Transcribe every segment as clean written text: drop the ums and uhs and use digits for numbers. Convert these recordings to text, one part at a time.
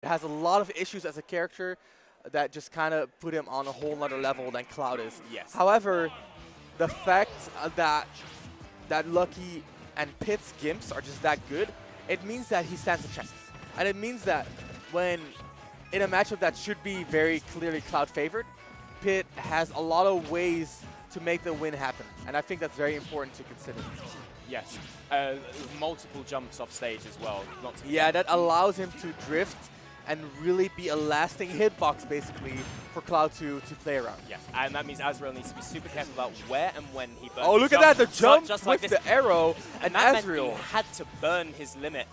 has a lot of issues as a character that just kind of put him on a whole nother level than Cloud is. Yes. However, the fact that Lucky and Pit's gimps are just that good, it means that he stands a chance. And it means that when in a matchup that should be very clearly Cloud favored, Pit has a lot of ways to make the win happen. And I think that's very important to consider. Yes. Multiple jumps off stage as well. Not to Yeah, that allows him to drift and really be a lasting hitbox, basically, for Cloud to play around. Yes, and that means Azreal needs to be super careful about where and when he burns. Oh, look at that, the jump just with like the arrow, and that Azreal. meant he had to burn his limit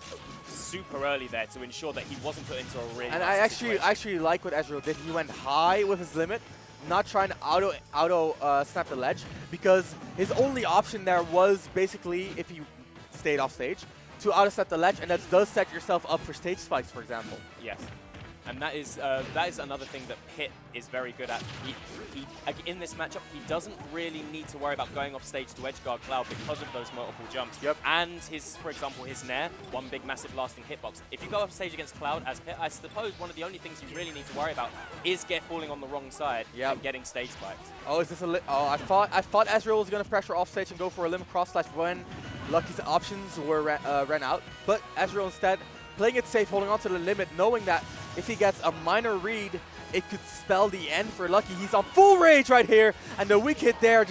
super early there to ensure that he wasn't put into a really And nasty I situation. actually like what Azreal did. He went high with his limit, not trying to auto snap the ledge, because his only option there was basically, if he stayed off stage, to auto snap the ledge, and that does set yourself up for stage spikes, for example. Yes. And that is another thing that Pit is very good at. In this matchup, he doesn't really need to worry about going off stage to edgeguard Cloud because of those multiple jumps. Yep. And for example, his Nair, one big massive lasting hitbox. If you go off stage against Cloud as Pit, I suppose one of the only things you really need to worry about is falling on the wrong side and getting stage spiked. Oh, is this a I thought Azreal was gonna pressure off stage and go for a limit cross slash when Lucky's options were ran out, but Azreal instead playing it safe, holding on to the limit, knowing that if he gets a minor read, it could spell the end for Lucky. He's on full rage right here, and the weak hit there,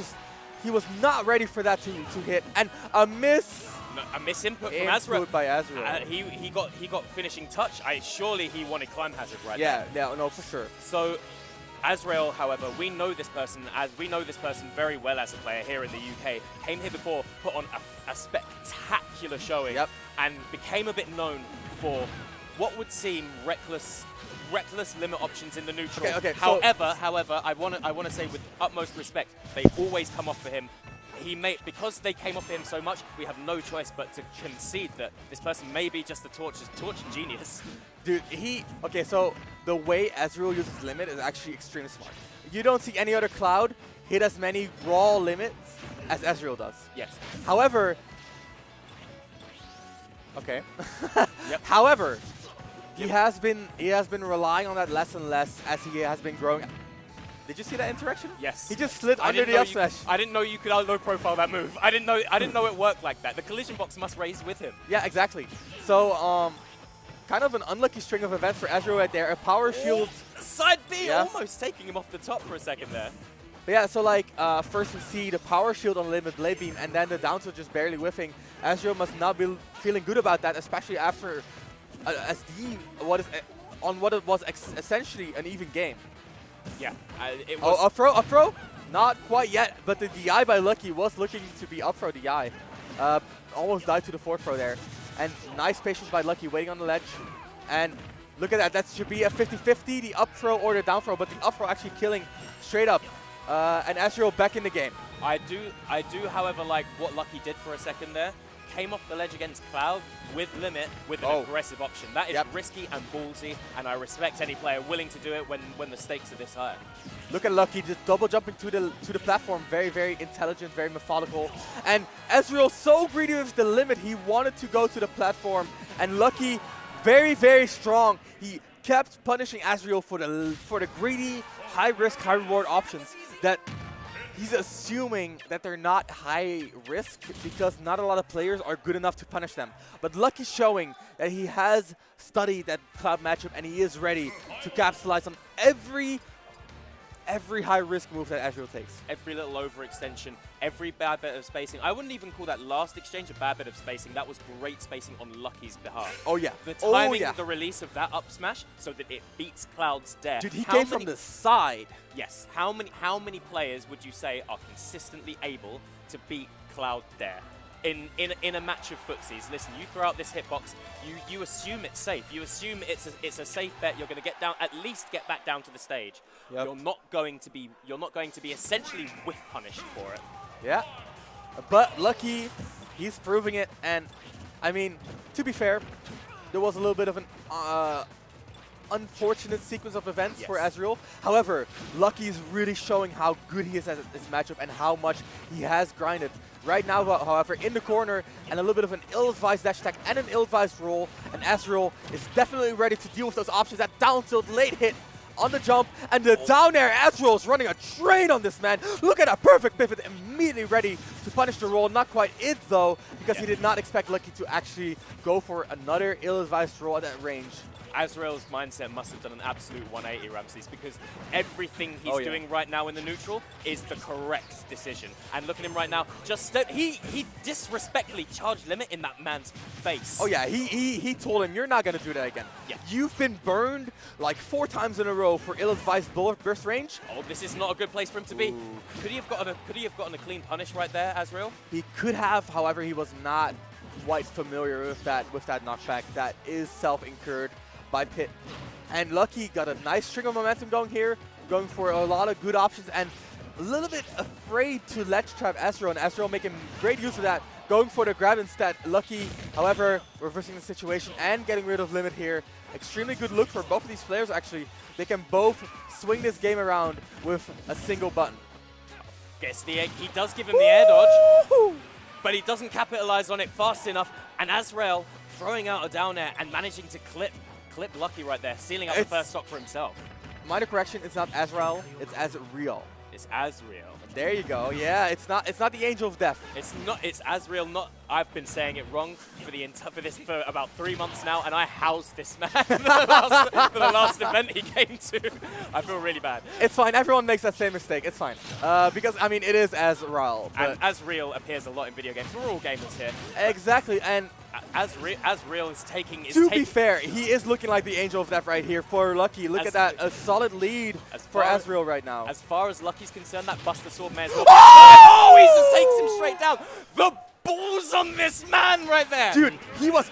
he was not ready for that to hit. And a miss. A misinput from Azreal. By Azreal. He got finishing touch. Surely he wanted climb hazard right there. Yeah, no, for sure. So Azreal, however, we know this person very well as a player here in the UK. Came here before, put on a spectacular showing, and became a bit known for what would seem reckless limit options in the neutral. Okay, however, I want to say with utmost respect, they always come off for him. Because they came off for him so much, we have no choice but to concede that this person may be just a torch genius. Dude, so the way Azreal uses limit is actually extremely smart. You don't see any other Cloud hit as many raw limits as Azreal does. Yes. However, Yep. However, he has been relying on that less and less as he has been growing. Did you see that interaction? Yes. He just slid under the up smash. I didn't know you could low profile that move. I didn't know it worked like that. The collision box must raise with him. Yeah, exactly. So kind of an unlucky string of events for Azreal right there. A power shield. Side B almost taking him off the top for a second there. But yeah, so like first we see the power shield on limit blade beam, and then the down tilt just barely whiffing. Azreal must not be feeling good about that, especially after what it was essentially an even game. Yeah, it was. Oh, up throw? Not quite yet, but the DI by Lucky was looking to be up throw DI. Almost died to the forward throw there. And nice patience by Lucky, waiting on the ledge. And look at that, that should be a 50-50, the up throw or the down throw, but the up throw actually killing straight up. And Azreal back in the game. I do, however, like what Lucky did for a second there. Came off the ledge against Cloud with limit with an aggressive option. That is risky and ballsy, and I respect any player willing to do it when the stakes are this high. Look at Lucky just double jumping to the platform. Very, very intelligent, very methodical. And Azreal so greedy with the limit, he wanted to go to the platform. And Lucky, very, very strong. He kept punishing Azreal for the greedy, high risk, high reward options that he's assuming that they're not high risk because not a lot of players are good enough to punish them. But Lucky's showing that he has studied that Cloud matchup and he is ready to capitalize on every high risk move that Azreal takes. Every little overextension, every bad bit of spacing. I wouldn't even call that last exchange a bad bit of spacing. That was great spacing on Lucky's behalf. Oh yeah. The timing of the release of that up smash so that it beats Cloud's dare. Dude, he came from the side. Yes. How many players would you say are consistently able to beat Cloud dare? In a match of footsies, listen, you throw out this hitbox, you assume it's safe. You assume it's a safe bet. You're going to get down, at least get back down to the stage. Yep. You're not going to be essentially whiff punished for it. Yeah, but Lucky, he's proving it. And I mean, to be fair, there was a little bit of an unfortunate sequence of events for Azreal. However, Lucky is really showing how good he is at this matchup and how much he has grinded. Right now, however, in the corner and a little bit of an ill-advised dash attack and an ill-advised roll, and Azreal is definitely ready to deal with those options. That down tilt late hit on the jump, and the down air. Azreal is running a train on this man. Look at that perfect pivot, immediately ready to punish the roll. Not quite it though, because he did not expect Lucky to actually go for another ill-advised roll at that range. Azrael's mindset must have done an absolute 180, Ramses, because everything he's doing right now in the neutral is the correct decision. And look at him right now, he disrespectfully charged limit in that man's face. Oh yeah, he told him, you're not going to do that again. Yeah. You've been burned like 4 times in a row for ill-advised burst range. Oh, this is not a good place for him to be. Could he have gotten a clean punish right there, Azreal? He could have, however, he was not quite familiar with that knockback. That is self-incurred by Pit. And Lucky got a nice string of momentum going here, going for a lot of good options, and a little bit afraid to ledge trap Azreal, and Azreal making great use of that, going for the grab instead. Lucky, however, reversing the situation and getting rid of limit here. Extremely good look for both of these players, actually. They can both swing this game around with a single button. Gets the egg. He does give him the air dodge, but he doesn't capitalize on it fast enough, and Azreal throwing out a down air and managing to clip Lucky right there, sealing up the first stock for himself. Minor correction, it's not Azreal, it's Azreal. It's Azreal. There you go. Yeah, it's not the Angel of Death. It's Azreal. Not. I've been saying it wrong for about 3 months now, and I housed this man for the last event he came to. I feel really bad. It's fine. Everyone makes that same mistake. It's fine. Because I mean, it is Azreal. And Azreal appears a lot in video games. We're all gamers here. Exactly. And Azreal is taking. To be fair, he is looking like the Angel of Death right here for Lucky. Look at that, a solid lead for Azreal right now. As far as Lucky's concerned, that Buster Sword may as well. Oh, he just takes him straight down. The balls on this man right there. Dude, he was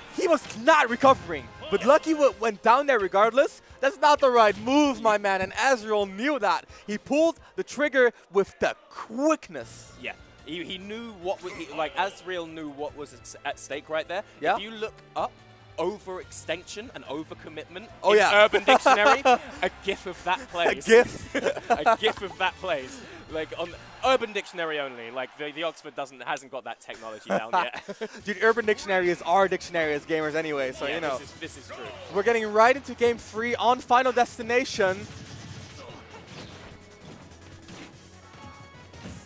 not recovering. But Lucky went down there regardless. That's not the right move, my man. And Azreal knew that. He pulled the trigger with the quickness. Yeah. He knew what was Azreal knew what was at stake right there. Yeah. If you look up overextension and overcommitment in Urban Dictionary, a gif of that plays. A gif? A gif of that plays. Like on Urban Dictionary only. Like the Oxford hasn't got that technology down yet. Dude, Urban Dictionary is our dictionary as gamers anyway, so yeah, you know. This is true. We're getting right into game 3 on Final Destination.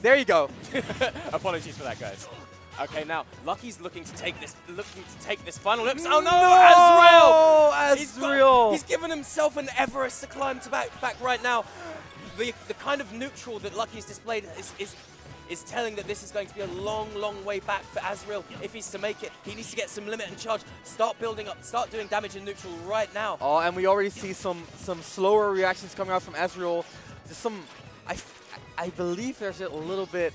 There you go. Apologies for that, guys. Okay, now Lucky's looking to take this final lips. Oh no, Azreal! He's given himself an Everest to climb to back right now. The kind of neutral that Lucky's displayed is telling that this is going to be a long, long way back for Azreal. If he's to make it, he needs to get some limit and charge. Start building up, start doing damage in neutral right now. Oh, and we already see some slower reactions coming out from Azreal. Just I believe there's a little bit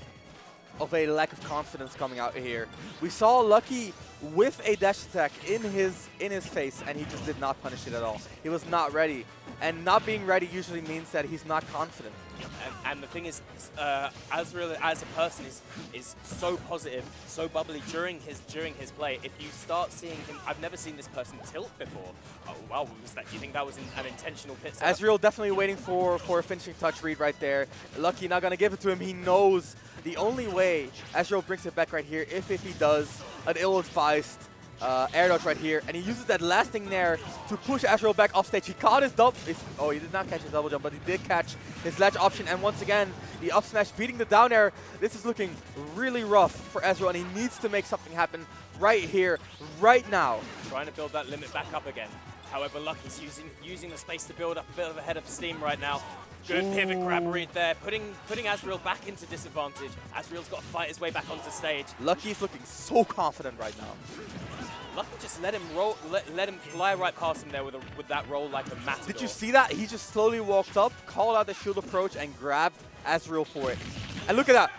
of a lack of confidence coming out here. We saw Lucky with a dash attack in his face, and he just did not punish it at all. He was not ready, and not being ready usually means that he's not confident. And the thing is, Azreal as a person is so positive, so bubbly during his play. If you start seeing him, I've never seen this person tilt before. Oh wow, was that? Do you think that was an intentional pit setup? Azreal definitely waiting for a finishing touch read right there. Lucky not gonna give it to him. He knows the only way Azreal brings it back right here if he does an ill-advised air dodge right here, and he uses that lasting nair to push Azreal back off stage. He caught his double. Oh, he did not catch his double jump, but he did catch his ledge option. And once again, the up smash beating the down air. This is looking really rough for Azreal, and he needs to make something happen right here, right now. Trying to build that limit back up again. However, Lucky's using the space to build up a bit of a head of steam right now. Good pivot grab read there, putting Azreal back into disadvantage. Azreal's got to fight his way back onto stage. Lucky's looking so confident right now. Lucky just let him roll, let him fly right past him there with that roll like a matador. Did you see that? He just slowly walked up, called out the shield approach, and grabbed Azreal for it. And look at that.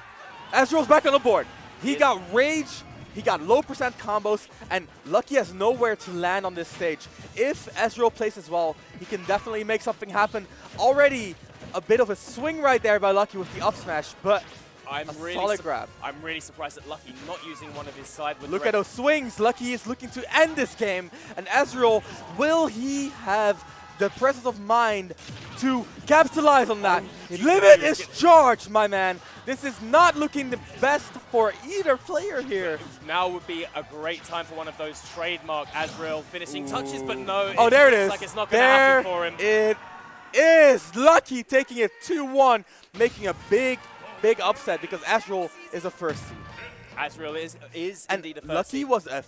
Azreal's back on the board. He got rage, he got low percent combos, and Lucky has nowhere to land on this stage. If Azreal plays as well, he can definitely make something happen. Already a bit of a swing right there by Lucky with the up smash, but solid grab. I'm really surprised at Lucky not using one of his side with Look at those swings. Lucky is looking to end this game. And Azreal, will he have the presence of mind to capitalize on that. Limit is charged, my man. This is not looking the best for either player here. Now would be a great time for one of those trademark Azreal finishing touches, but no. Oh, there it is. Looks like it's not going to happen for him. It is. Lucky taking it 2-1, making a big upset because Azreal is a first seed. Azreal is And indeed a first Lucky seed. was a